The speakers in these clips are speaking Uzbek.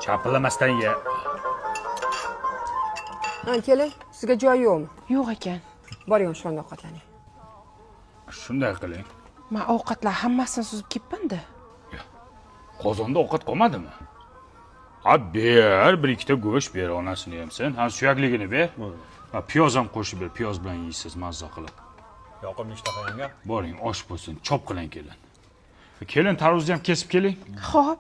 Chapillamasdan ye. Keling, sizga joy yo'qmi? Yo'q ekan. Boring, o'shanda ovqatlaning. Shunday qiling. Men ovqatlar hammasini suzib ketdim-da. Qozonda ovqat qolmadimi? Ber, bir ikkita go'sht ber, onasini ham sen. Suyakligini ber. Piyoz ham qo'shib ber, piyoz bilan yeysiz mazza qilib. Yoqimli ishtaha yanga. Boring, osh bo'lsin, chop qiling kelin. Kelin, tarvuzni ham kesib keling. Xo'p.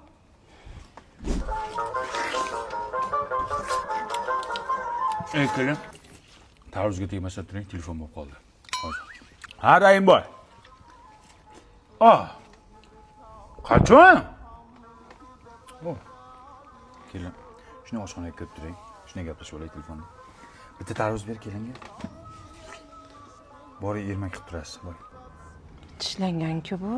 Kelin. Tarvuzga tegmasa turing, telefon bo'lib qoldi. Hozir. Ha, Rayimboy. Qachon? Kelin, shuni oshxonaga kirib turing. Shunday gaplashib olaylik telefonda. Bitta tarvuz ber kelinga. Boring, ermak qilib turasiz, boring. Tishlangan-ku bu.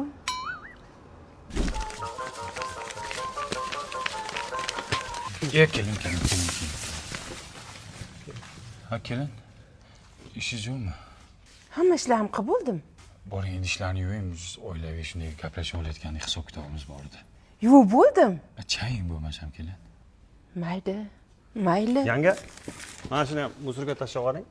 Kelin. Ha, kelin. İşingiz yo'qmi? Hamma ishlarim qilib bo'ldim. Boring, endi ishlarni yuving, biz oilaviy shunday gaplashib olayotgan hisob kitobimiz bor edi. Yuvib bo'ldim. Chaying bo'lmasam kelin. Mayli. Yanga, mana shuni musorga tashlab qo'ying.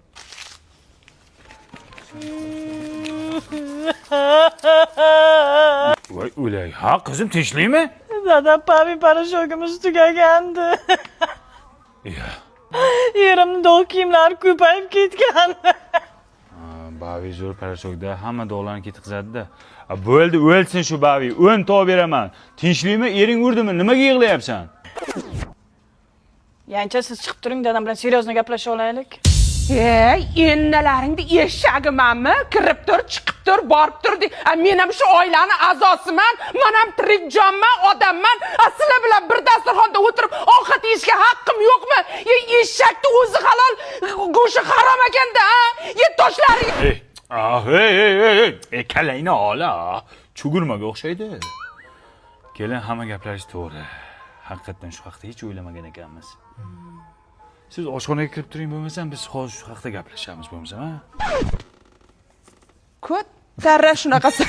Voy o'lay. Ha, qizim tinchlikmi? Dadam pavi parashyogimiz tugagandi. Yerimni dog' kiyimlari ko'payib ketgan. Bavi zo'r parashokda hamma dog'larni ketkazadi-da. Bo'ldi, o'lsin shu Bavi. 10 tog' beraman. Tinchlikmi? Ering urdimi? Nimaga yig'layapsan? Yancha siz chiqib turing, dadam bilan seryozni gaplashib olaylik. Ennalaringni eshag'imanmi? Kirib tur, chiqib tur, borib tur. Men ham shu oilani a'zosiman. Men ham tirik jonman, odamman. Sizlar bilan bir dasturxonda o'tirib ovqat yeyishga haqqim yo'qmi? Eshakni o'zi halol, go'shti harom ekanda, toshlaring. Kalangni ola. Chugurmaga o'xshaydi. Kelin, hamma gaplarish to'g'ri. Haqiqatan shu haqda hech o'ylamagan ekanmiz. Siz oshxonaga kirib turing, bo'lmasam biz hozir shu haqda gaplashamiz, bo'lmasam, ha? Ko'tarra shunaqasi.